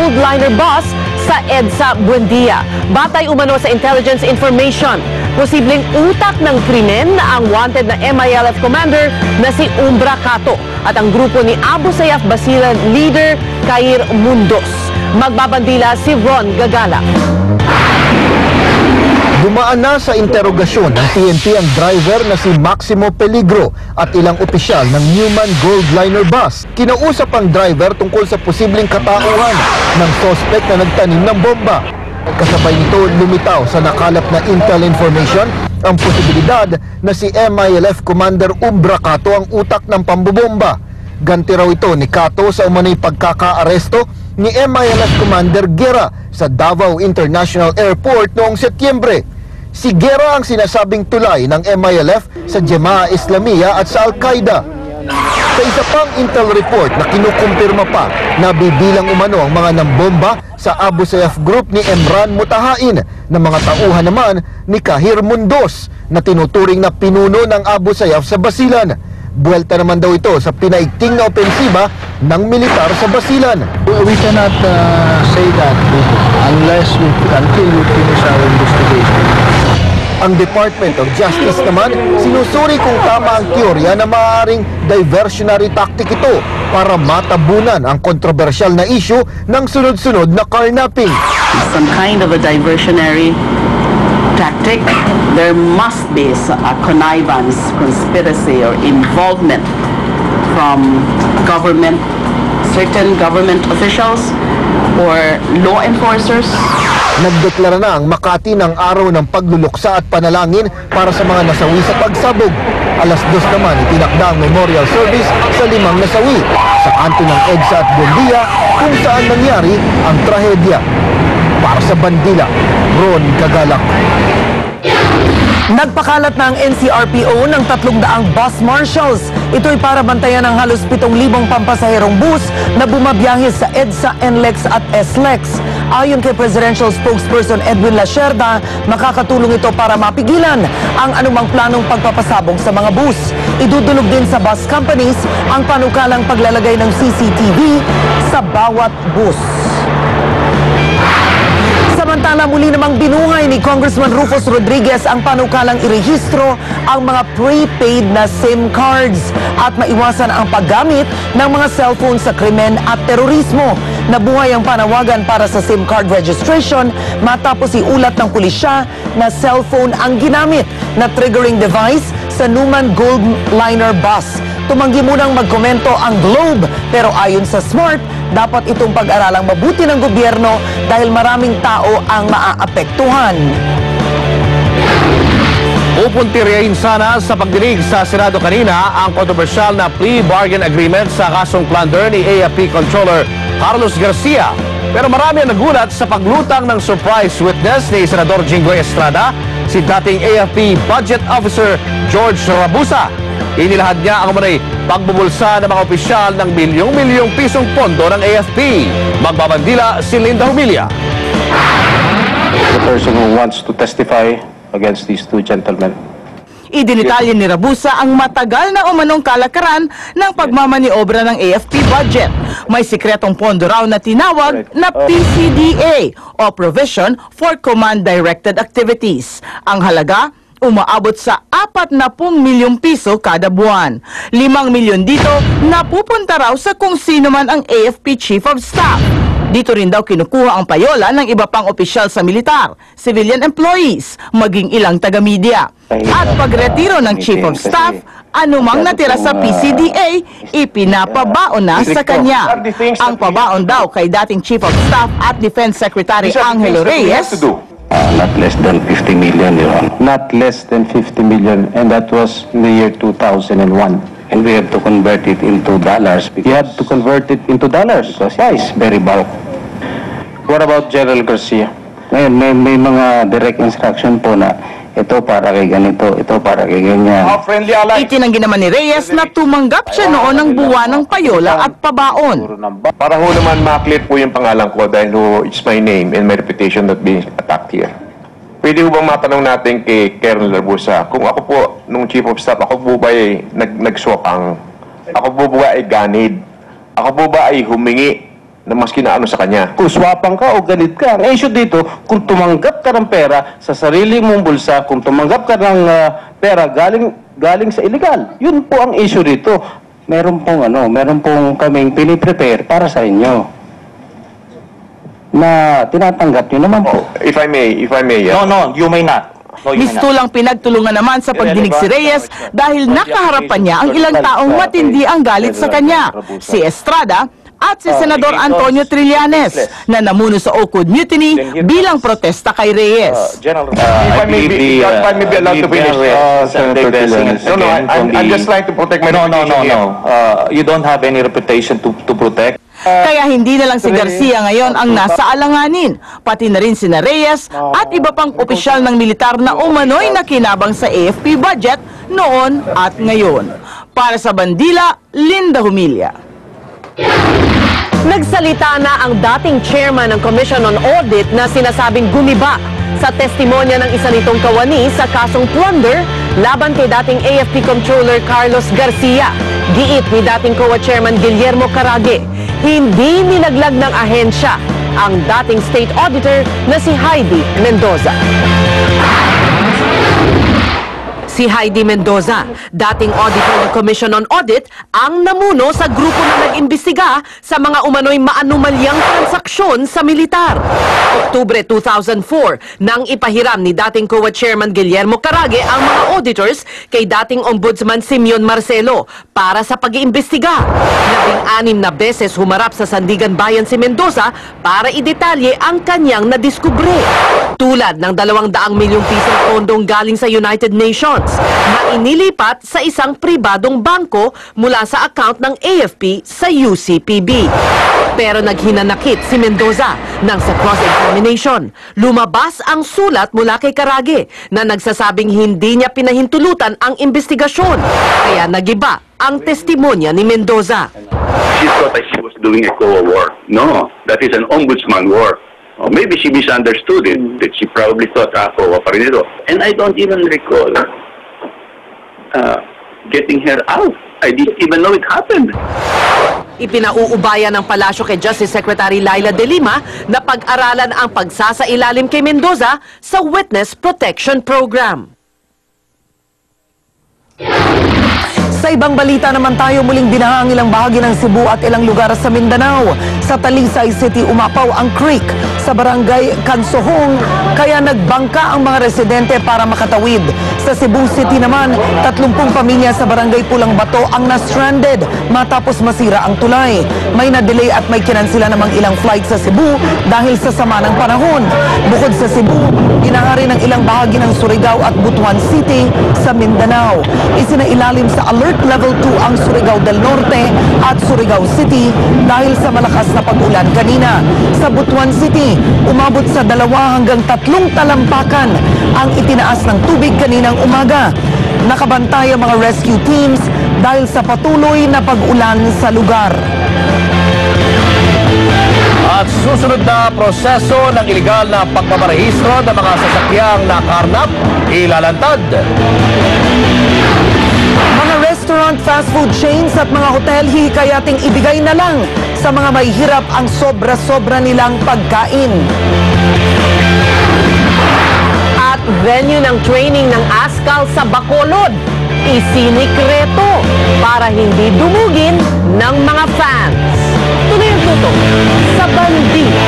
Goldliner bus sa EDSA Buendia. Batay umano sa intelligence information, posibleng utak ng krimen na ang wanted na MILF commander na si Umbra Cato at ang grupo ni Abu Sayyaf Basilan leader Kair Mundos. Magbabandila si Ron Gagala. Dumaan na sa interogasyon ng PNP ang driver na si Maximo Peligro at ilang opisyal ng Newman Goldliner bus. Kinausap ang driver tungkol sa posibleng katauhan ng suspect na nagtanim ng bomba. Kasabay nito, lumitaw sa nakalap na intel information ang posibilidad na si MILF Commander Umbra Cato ang utak ng pambobomba. Ganti raw ito ni Cato sa umano'y pagkaka-aresto ni MILF Commander Guerra sa Davao International Airport noong Setyembre. Si Guerra ang sinasabing tulay ng MILF sa Jemaah Islamiyah at sa Al-Qaeda. Sa isa pang intel report na kinukumpirma pa na bibilang umano ang mga nambomba sa Abu Sayyaf Group ni Emran Mutahain na mga tauhan naman ni Kair Mundos na tinuturing na pinuno ng Abu Sayyaf sa Basilan. Buwelta naman daw ito sa pinaigting na opensiba ng militar sa Basilan. We cannot say that until we finish our investigation. Ang Department of Justice naman sinusuri kung tama ang teorya na maaaring diversionary tactic ito para matabunan ang kontrobersyal na issue ng sunod-sunod na carnapping. Some kind of a diversionary tactic. There must be a connivance, conspiracy, or involvement from government, certain government officials or law enforcers. Nagdeklara na ang Makati ng araw ng pagluluksa at panalangin para sa mga nasawi sa pagsabog. Alas 2 naman itinakda ang memorial service sa 5 nasawi sa kanto ng EDSA at Buendia kung saan nangyari ang trahedya. Para sa Bandila, Ron Gagalak. Nagpakalat na ang NCRPO ng 300 bus marshals. Ito'y para bantayan ang halos 7,000 pampasaherong bus na bumabiyahe sa EDSA, NLEX at SLEX. Ayon kay Presidential Spokesperson Edwin Lacerda, makakatulong ito para mapigilan ang anumang planong pagpapasabog sa mga bus. Idudulog din sa bus companies ang panukalang paglalagay ng CCTV sa bawat bus. Samantala, muli namang binuhay ni Congressman Rufus Rodriguez ang panukalang irehistro ang mga prepaid na SIM cards at maiwasan ang paggamit ng mga cellphone sa krimen at terorismo. Nabuhay ang panawagan para sa SIM card registration matapos iulat ng pulisya na cellphone ang ginamit na triggering device sa Newman Goldliner bus. Tumanggi munang magkomento ang Globe pero ayon sa Smart, dapat itong pag-aralang mabuti ng gobyerno dahil maraming tao ang maaapektuhan. Pupuntiriyain sana sa pagdinig sa Senado kanina ang kontrobersyal na plea bargain agreement sa kasong plunder ni AFP Controller Carlos Garcia. Pero marami ang nagulat sa paglutang ng surprise witness ni Senador Jinggoy Estrada, si dating AFP Budget Officer George Rabusa. Inilahad niya ang umanay pagbubulsa ng mga opisyal ng milyong-milyong pisong pondo ng AFP. Magbabandila si Linda Humilla. The person who wants to testify against these two gentlemen. Idinitalye ni Rabusa ang matagal na umanong kalakaran ng pagmamaniobra ng AFP budget. May sikretong pondo raw na tinawag na PCDA o Provision for Command-Directed Activities. Ang halaga, umaabot sa 40 milyong piso kada buwan. 5 milyon dito napupunta raw sa kung sino man ang AFP Chief of Staff. Dito rin daw kinukuha ang payola ng iba pang opisyal sa militar, civilian employees, maging ilang taga-media. At pagretiro ng Chief of Staff, anumang natira sa PCDA, ipinapabaon na sa kanya. Ang pabaon daw kay dating Chief of Staff at Defense Secretary Angelo Reyes, Not less than 50 million, Your Honor. Not less than 50 million, and that was in the year 2001. And we have to convert it into dollars. You have to convert it into dollars because it's very bulk. What about General Garcia? Ngayon, may mga direct instruction po na ito para kay ganito, ito para kay ganyan. Itinanggi naman ni Reyes na tumanggap siya noon ng buwan ng payola at pabaon. Para ho naman maklit po yung pangalan ko dahil ho, it's my name and my reputation that being attacked here. Pwede ho bang matanong natin kay Colonel Rabusa, kung ako po, nung Chief of Staff, ako po ba ay nagswapang? Ako po ba ay ganid? Ako po ba ay humingi na mas kinaano sa kanya. Kung swapang ka o ganit ka, ang issue dito, kung tumanggap ka ng pera sa sarili mong bulsa, kung tumanggap ka ng pera galing sa illegal, yun po ang issue dito. Meron pong kaming piniprepare para sa inyo na tinatanggap nyo naman po. If I may, No, you may not. No, you may not. Mistulang pinagtulungan naman sa pagdinig si Reyes dahil nakaharap pa niya ang ilang taong matindi ang galit sa kanya, si Estrada at si Senador Antonio Trillanes na namuno sa Oakwood Mutiny bilang protesta kay Reyes. if I may be allowed to finish, Senator Trillanes. No, I'm just trying to protect my reputation here. You don't have any reputation to protect. Kaya hindi na lang si Garcia ngayon ang nasa alanganin, pati na rin sina Reyes at iba pang opisyal ng militar na umano'y nakinabang sa AFP budget noon at ngayon. Para sa Bandila, Linda Humilla. Nagsalita na ang dating chairman ng Commission on Audit na sinasabing gumiba sa testimonya ng isa nitong kawani sa kasong plunder laban kay dating AFP Controller Carlos Garcia. Giit ni dating COA Chairman Guillermo Carage, hindi nilaglag ng ahensya ang dating State Auditor na si Heidi Mendoza. Si Heidi Mendoza, dating auditor ng Commission on Audit, ang namuno sa grupo na nag-imbestiga sa mga umano'y maanumalyang transaksyon sa militar. Oktubre 2004, nang ipahiram ni dating COA Chairman Guillermo Carage ang mga auditors kay dating Ombudsman Simeon Marcelo para sa pag-iimbestiga. 16 na beses humarap sa Sandigan Bayan si Mendoza para idetalye ang kanyang nadiskubre. Tulad ng 200 milyong pisong pondong galing sa United Nations na inilipat sa isang pribadong bangko mula sa account ng AFP sa UCPB. Pero naghinanakit si Mendoza nang sa cross-examination. Lumabas ang sulat mula kay Carage na nagsasabing hindi niya pinahintulutan ang investigasyon. Kaya nagiba ang testimonya ni Mendoza. She thought that she was doing a COA work. No, that is an ombudsman work. Or maybe she misunderstood it, that she probably thought, COA pa rin ito. And I don't even recall getting her out. I didn't even know it happened. Ipinauubaya ng palasyo kay Justice Secretary Laila De Lima na pag-aralan ang pagsasailalim kay Mendoza sa Witness Protection Program. Sa ibang balita naman tayo, muling binaha ang ilang bahagi ng Cebu at ilang lugar sa Mindanao. Sa Talisay City, umapaw ang creek sa barangay Kansohong, kaya nagbangka ang mga residente para makatawid. Sa Cebu City naman, 30 pamilya sa barangay Pulang Bato ang na-stranded matapos masira ang tulay. May na-delay at may kinansila namang ilang flight sa Cebu dahil sa sama ng panahon. Bukod sa Cebu, binaha rin ang ilang bahagi ng Surigao at Butuan City sa Mindanao. Isinailalim sa Alert Level 2 ang Surigao del Norte at Surigao City dahil sa malakas na pag-ulan kanina. Sa Butuan City, umabot sa 2 hanggang 3 talampakan ang itinaas ng tubig kaninang umaga. Nakabantay ang mga rescue teams dahil sa patuloy na pag-ulan sa lugar. At susunod na proseso ng iligal na pagpaparehistro ng mga sasakyang nakarnap, ilalantad. Mga restaurant, fast food chains at mga hotel hihikayating ibigay na lang sa mga may hirap ang sobra-sobra nilang pagkain. At venue ng training ng ASCAL sa Bacolod, isinikreto para hindi dumugin ng mga fans. Tuloy ang tutok sa Bandila.